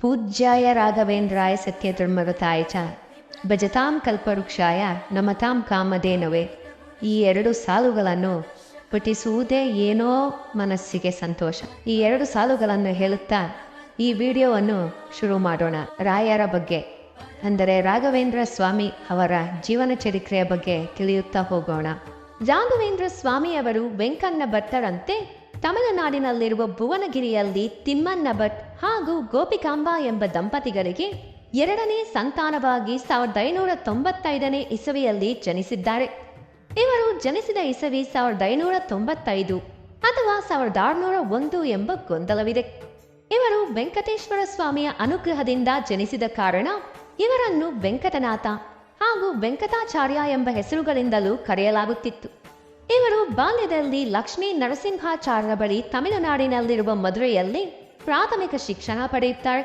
पूज्याय राघवेन्द्राय सत्यधर्मरताय च ಭಜತಾಂ ಕಲ್ಪವೃಕ್ಷಾಯ ನಮತಾಂ ಕಾಮಧೇನವೇ. ಈ ಎರಡು ಸಾಲುಗಳನ್ನು ಪಠಿಸುವುದೇ ಏನೋ ಮನಸ್ಸಿಗೆ ಸಂತೋಷ. ಈ ಎರಡು ಸಾಲುಗಳನ್ನು ಹೇಳುತ್ತಾ ಈ ವಿಡಿಯೋವನ್ನು ಶುರು ಮಾಡೋಣ. ರಾಯರ ಬಗ್ಗೆ ಅಂದರೆ ರಾಘವೇಂದ್ರ ಸ್ವಾಮಿ ಅವರ ಜೀವನ ಚರಿತ್ರೆಯ ಬಗ್ಗೆ ತಿಳಿಯುತ್ತಾ ಹೋಗೋಣ. ರಾಘವೇಂದ್ರ ಸ್ವಾಮಿಯವರು ವೆಂಕಣ್ಣ ಭಟ್ಟರಂತೆ ತಮಿಳುನಾಡಿನಲ್ಲಿರುವ ಭುವನಗಿರಿಯಲ್ಲಿ ತಿಮ್ಮಣ್ಣ ಭಟ್ ಹಾಗೂ ಗೋಪಿಕಾಂಬಾ ಎಂಬ ದಂಪತಿಗಳಿಗೆ ಎರಡನೇ ಸಂತಾನವಾಗಿ 1595ನೇ ಇಸವಿಯಲ್ಲಿ ಜನಿಸಿದ್ದಾರೆ. ಇವರು ಜನಿಸಿದ ಇಸವಿ 1595 ಅಥವಾ 1601 ಎಂಬ ಗೊಂದಲವಿದೆ. ಇವರು ವೆಂಕಟೇಶ್ವರ ಸ್ವಾಮಿಯ ಅನುಗ್ರಹದಿಂದ ಜನಿಸಿದ ಕಾರಣ ಇವರನ್ನು ವೆಂಕಟನಾಥ ಹಾಗೂ ವೆಂಕಟಾಚಾರ್ಯ ಎಂಬ ಹೆಸರುಗಳಿಂದಲೂ ಕರೆಯಲಾಗುತ್ತಿತ್ತು. ಇವರು ಬಾಲ್ಯದಲ್ಲಿ ಲಕ್ಷ್ಮೀ ನರಸಿಂಹಾಚಾರ್ಯರ ಬಳಿ ತಮಿಳುನಾಡಿನಲ್ಲಿರುವ ಮದುರೆಯಲ್ಲಿ ಪ್ರಾಥಮಿಕ ಶಿಕ್ಷಣ ಪಡೆಯುತ್ತಾರೆ.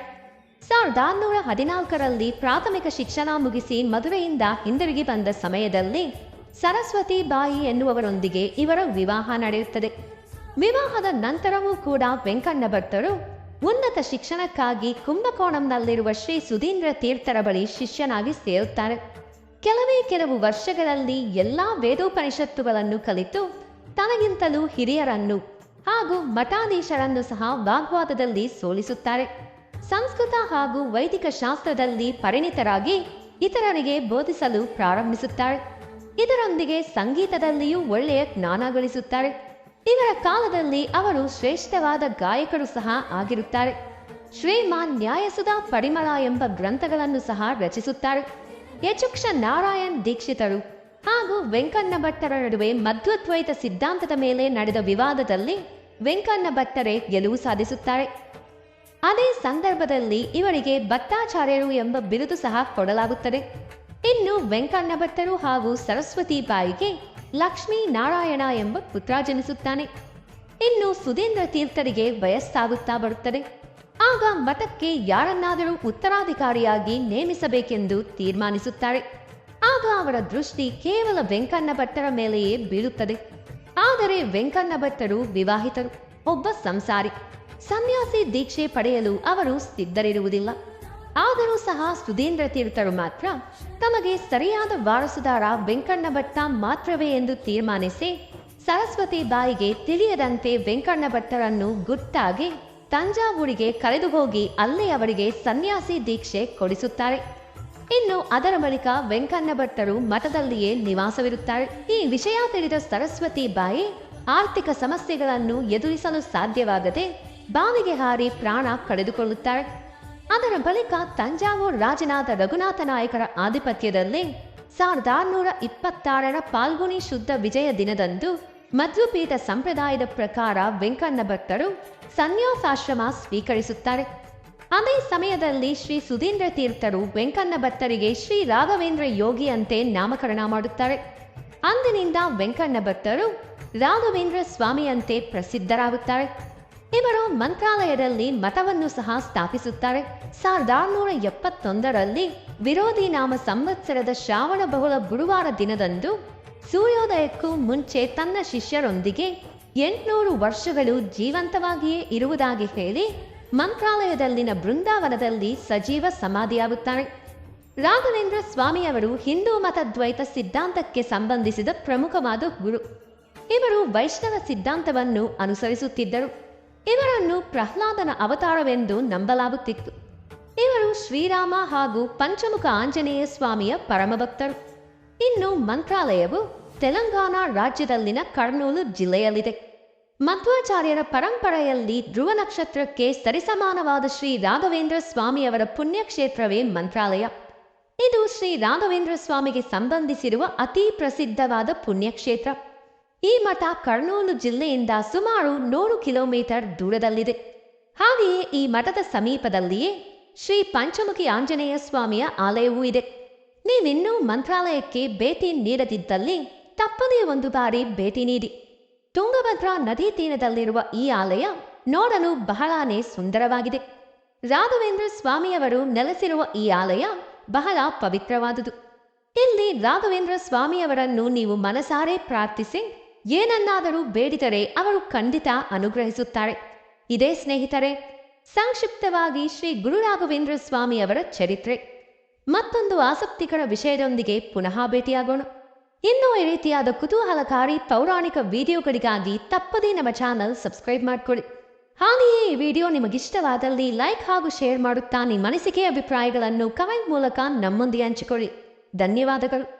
1614ರಲ್ಲಿ ಪ್ರಾಥಮಿಕ ಶಿಕ್ಷಣ ಮುಗಿಸಿ ಮದುವೆಯಿಂದ ಹಿಂದಿರುಗಿ ಬಂದ ಸಮಯದಲ್ಲಿ ಸರಸ್ವತಿ ಬಾಯಿ ಎನ್ನುವವರೊಂದಿಗೆ ಇವರ ವಿವಾಹ ನಡೆಯುತ್ತದೆ. ವಿವಾಹದ ನಂತರವೂ ಕೂಡ ವೆಂಕಣ್ಣ ಭಟ್ಟರು ಉನ್ನತ ಶಿಕ್ಷಣಕ್ಕಾಗಿ ಕುಂಭಕೋಣಂನಲ್ಲಿರುವ ಶ್ರೀ ಸುಧೀಂದ್ರ ತೀರ್ಥರ ಬಳಿ ಶಿಷ್ಯನಾಗಿ ಸೇರುತ್ತಾರೆ. ಕೆಲವು ವರ್ಷಗಳಲ್ಲಿ ಎಲ್ಲಾ ವೇದೋಪನಿಷತ್ತುಗಳನ್ನು ಕಲಿತು ತನಗಿಂತಲೂ ಹಿರಿಯರನ್ನು ಹಾಗೂ ಮಠಾಧೀಶರನ್ನು ಸಹ ವಾಗ್ವಾದದಲ್ಲಿ ಸೋಲಿಸುತ್ತಾರೆ. ಸಂಸ್ಕೃತ ಹಾಗೂ ವೈದಿಕ ಶಾಸ್ತ್ರದಲ್ಲಿ ಪರಿಣಿತರಾಗಿ ಇತರರಿಗೆ ಬೋಧಿಸಲು ಪ್ರಾರಂಭಿಸುತ್ತಾರೆ. ಇದರೊಂದಿಗೆ ಸಂಗೀತದಲ್ಲಿಯೂ ಒಳ್ಳೆಯ ಜ್ಞಾನ ಗಳಿಸುತ್ತಾರೆ. ಇವರ ಕಾಲದಲ್ಲಿ ಅವರು ಶ್ರೇಷ್ಠವಾದ ಗಾಯಕರು ಸಹ ಆಗಿರುತ್ತಾರೆ. ಶ್ರೀಮಾನ್ ನ್ಯಾಯಸುಧಾ ಪರಿಮಳ ಎಂಬ ಗ್ರಂಥಗಳನ್ನು ಸಹ ರಚಿಸುತ್ತಾರೆ. ಯಚುಕ್ಷ ನಾರಾಯಣ್ ದೀಕ್ಷಿತರು ಹಾಗೂ ವೆಂಕಣ್ಣ ಭಟ್ಟರ ನಡುವೆ ಮಧ್ವಾದ್ವೈತ ಸಿದ್ಧಾಂತದ ಮೇಲೆ ನಡೆದ ವಿವಾದದಲ್ಲಿ ವೆಂಕಣ್ಣ ಭಟ್ಟರೇ ಗೆಲುವು ಸಾಧಿಸುತ್ತಾರೆ. ಅದೇ ಸಂದರ್ಭದಲ್ಲಿ ಇವರಿಗೆ ಭಟ್ಟಾಚಾರ್ಯರು ಎಂಬ ಬಿರುದು ಸಹ ಕೊಡಲಾಗುತ್ತದೆ. ಇನ್ನು ವೆಂಕಣ್ಣ ಭಟ್ಟರು ಹಾಗೂ ಸರಸ್ವತಿ ಬಾಯಿಗೆ ಲಕ್ಷ್ಮೀ ನಾರಾಯಣ ಎಂಬ ಪುತ್ರ ಜನಿಸುತ್ತಾನೆ. ಇನ್ನು ಸುಧೀಂದ್ರ ತೀರ್ಥರಿಗೆ ವಯಸ್ಸಾಗುತ್ತಾ ಬರುತ್ತದೆ. ಆಗ ಮಠಕ್ಕೆ ಯಾರನ್ನಾದರೂ ಉತ್ತರಾಧಿಕಾರಿಯಾಗಿ ನೇಮಿಸಬೇಕೆಂದು ತೀರ್ಮಾನಿಸುತ್ತಾರೆ. ಆಗ ಅವರ ದೃಷ್ಟಿ ಕೇವಲ ವೆಂಕಣ್ಣ ಭಟ್ಟರ ಮೇಲೆಯೇ ಬೀಳುತ್ತದೆ. ಆದರೆ ವೆಂಕಣ್ಣ ಭಟ್ಟರು ವಿವಾಹಿತರು, ಒಬ್ಬ ಸಂಸಾರಿ. ಸನ್ಯಾಸಿ ದೀಕ್ಷೆ ಪಡೆಯಲು ಅವರು ಸಿದ್ಧರಿರುವುದಿಲ್ಲ. ಆದರೂ ಸಹ ಸುಧೀಂದ್ರ ತೀರ್ಥರು ಮಾತ್ರ ತಮಗೆ ಸರಿಯಾದ ವಾರಸುದಾರ ವೆಂಕಣ್ಣ ಭಟ್ಟ ಮಾತ್ರವೇ ಎಂದು ತೀರ್ಮಾನಿಸಿ ಸರಸ್ವತಿ ಬಾಯಿಗೆ ತಿಳಿಯದಂತೆ ವೆಂಕಣ್ಣ ಭಟ್ಟರನ್ನು ಗುಟ್ಟಾಗಿ ತಂಜಾವೂರಿಗೆ ಕರೆದು ಹೋಗಿ ಅಲ್ಲಿ ಅವರಿಗೆ ಸನ್ಯಾಸಿ ದೀಕ್ಷೆ ಕೊಡಿಸುತ್ತಾರೆ. ಇನ್ನು ಅದರ ಬಳಿಕ ವೆಂಕಣ್ಣ ಭಟ್ಟರು ಮಠದಲ್ಲಿಯೇ ನಿವಾಸವಿರುತ್ತಾರೆ. ಈ ವಿಷಯ ತಿಳಿದ ಸರಸ್ವತಿ ಬಾಯಿ ಆರ್ಥಿಕ ಸಮಸ್ಯೆಗಳನ್ನು ಎದುರಿಸಲು ಸಾಧ್ಯವಾಗದೆ ಬಾವಿಗೆ ಹಾರಿ ಪ್ರಾಣ ಕಳೆದುಕೊಳ್ಳುತ್ತಾರೆ. ಅದರ ಬಳಿಕ ತಂಜಾವೂರು ರಾಜನಾದ ರಘುನಾಥ ನಾಯಕರ ಆಧಿಪತ್ಯದಲ್ಲಿ 1626ರ ಪಾಲ್ಗುಣಿ ಶುದ್ಧ ವಿಜಯ ದಿನದಂದು ಮಧ್ವಪೀಠ ಸಂಪ್ರದಾಯದ ಪ್ರಕಾರ ವೆಂಕಣ್ಣ ಭಟ್ಟರು ಸನ್ಯಾಸಾಶ್ರಮ ಸ್ವೀಕರಿಸುತ್ತಾರೆ. ಅದೇ ಸಮಯದಲ್ಲಿ ಶ್ರೀ ಸುಧೀಂದ್ರ ತೀರ್ಥರು ವೆಂಕಣ್ಣ ಭಟ್ಟರಿಗೆ ಶ್ರೀ ರಾಘವೇಂದ್ರ ಯೋಗಿ ಅಂತೆ ನಾಮಕರಣ ಮಾಡುತ್ತಾರೆ. ಅಂದಿನಿಂದ ವೆಂಕಣ್ಣ ಭಟ್ಟರು ರಾಘವೇಂದ್ರ ಸ್ವಾಮಿಯಂತೆ ಪ್ರಸಿದ್ಧರಾಗುತ್ತಾರೆ. ಇವರು ಮಂತ್ರಾಲಯದಲ್ಲಿ ಮಠವನ್ನು ಸಹ ಸ್ಥಾಪಿಸುತ್ತಾರೆ. 1671ರಲ್ಲಿ ವಿರೋಧಿ ನಾಮ ಸಂವತ್ಸರದ ಶ್ರಾವಣ ಬಹುಳ ಗುರುವಾರ ದಿನದಂದು ಸೂರ್ಯೋದಯಕ್ಕೂ ಮುಂಚೆ ತನ್ನ ಶಿಷ್ಯರೊಂದಿಗೆ 800 ವರ್ಷಗಳು ಜೀವಂತವಾಗಿಯೇ ಇರುವುದಾಗಿ ಹೇಳಿ ಮಂತ್ರಾಲಯದಲ್ಲಿನ ಬೃಂದಾವನದಲ್ಲಿ ಸಜೀವ ಸಮಾಧಿಯಾಗುತ್ತಾರೆ. ರಾಘವೇಂದ್ರ ಸ್ವಾಮಿಯವರು ಹಿಂದೂ ಮತ ದ್ವೈತ ಸಿದ್ಧಾಂತಕ್ಕೆ ಸಂಬಂಧಿಸಿದ ಪ್ರಮುಖವಾದ ಗುರು. ಇವರು ವೈಷ್ಣವ ಸಿದ್ಧಾಂತವನ್ನು ಅನುಸರಿಸುತ್ತಿದ್ದರು. ಇವರನ್ನು ಪ್ರಹ್ಲಾದನ ಅವತಾರವೆಂದು ನಂಬಲಾಗುತ್ತಿತ್ತು. ಇವರು ಶ್ರೀರಾಮ ಹಾಗೂ ಪಂಚಮುಖ ಆಂಜನೇಯ ಸ್ವಾಮಿಯ ಪರಮಭಕ್ತರು. ಇನ್ನು ಮಂತ್ರಾಲಯವು ತೆಲಂಗಾಣ ರಾಜ್ಯದಲ್ಲಿನ ಕರ್ನೂಲು ಜಿಲ್ಲೆಯಲ್ಲಿದೆ. ಮಧ್ವಾಚಾರ್ಯರ ಪರಂಪರೆಯಲ್ಲಿ ಧ್ರುವ ನಕ್ಷತ್ರಕ್ಕೆ ಸರಿಸಮಾನವಾದ ಶ್ರೀ ರಾಘವೇಂದ್ರ ಸ್ವಾಮಿಯವರ ಪುಣ್ಯಕ್ಷೇತ್ರವೇ ಮಂತ್ರಾಲಯ. ಇದು ಶ್ರೀ ರಾಘವೇಂದ್ರ ಸ್ವಾಮಿಗೆ ಸಂಬಂಧಿಸಿರುವ ಅತಿ ಪ್ರಸಿದ್ಧವಾದ ಪುಣ್ಯಕ್ಷೇತ್ರ. ಈ ಮಠ ಕರ್ನೂಲು ಜಿಲ್ಲೆಯಿಂದ ಸುಮಾರು 100 ಕಿಲೋಮೀಟರ್ ದೂರದಲ್ಲಿದೆ. ಹಾಗೆಯೇ ಈ ಮಠದ ಸಮೀಪದಲ್ಲಿಯೇ ಶ್ರೀ ಪಂಚಮುಖಿ ಆಂಜನೇಯ ಸ್ವಾಮಿಯ ಆಲಯವೂ ಇದೆ. ನೀವಿನ್ನೂ ಮಂತ್ರಾಲಯಕ್ಕೆ ಭೇಟಿ ನೀಡದಿದ್ದಲ್ಲಿ ತಪ್ಪದೇ ಒಂದು ಬಾರಿ ಭೇಟಿ ನೀಡಿ. ತುಂಗಭದ್ರಾ ನದಿ ತೀರದಲ್ಲಿರುವ ಈ ಆಲಯ ನೋಡಲು ಬಹಳಾನೇ ಸುಂದರವಾಗಿದೆ. ರಾಘವೇಂದ್ರ ಸ್ವಾಮಿಯವರು ನೆಲೆಸಿರುವ ಈ ಆಲಯ ಬಹಳ ಪವಿತ್ರವಾದುದು. ಇಲ್ಲಿ ರಾಘವೇಂದ್ರ ಸ್ವಾಮಿಯವರನ್ನು ನೀವು ಮನಸಾರೆ ಪ್ರಾರ್ಥಿಸಿ ಏನನ್ನಾದರೂ ಬೇಡಿದರೆ ಅವರು ಖಂಡಿತ ಅನುಗ್ರಹಿಸುತ್ತಾರೆ. ಇದೇ ಸ್ನೇಹಿತರೆ, ಸಂಕ್ಷಿಪ್ತವಾಗಿ ಶ್ರೀ ಗುರು ರಾಘವೇಂದ್ರ ಸ್ವಾಮಿ ಅವರ ಚರಿತ್ರೆ. ಮತ್ತೊಂದು ಆಸಕ್ತಿಕರ ವಿಷಯದೊಂದಿಗೆ ಪುನಃ ಭೇಟಿಯಾಗೋಣ. ಇನ್ನೂ ಈ ರೀತಿಯಾದ ಕುತೂಹಲಕಾರಿ ಪೌರಾಣಿಕ ವಿಡಿಯೋಗಳಿಗಾಗಿ ತಪ್ಪದೇ ನಮ್ಮ ಚಾನಲ್ ಸಬ್ಸ್ಕ್ರೈಬ್ ಮಾಡಿಕೊಳ್ಳಿ. ಹಾಗೆಯೇ ಈ ವಿಡಿಯೋ ನಿಮಗಿಷ್ಟವಾದಲ್ಲಿ ಲೈಕ್ ಹಾಗೂ ಶೇರ್ ಮಾಡುತ್ತಾ ನಿಮ್ಮ ಅನಿಸಿಕೆ ಅಭಿಪ್ರಾಯಗಳನ್ನು ಕಮೆಂಟ್ ಮೂಲಕ ನಮ್ಮೊಂದಿಗೆ ಹಂಚಿಕೊಳ್ಳಿ. ಧನ್ಯವಾದಗಳು.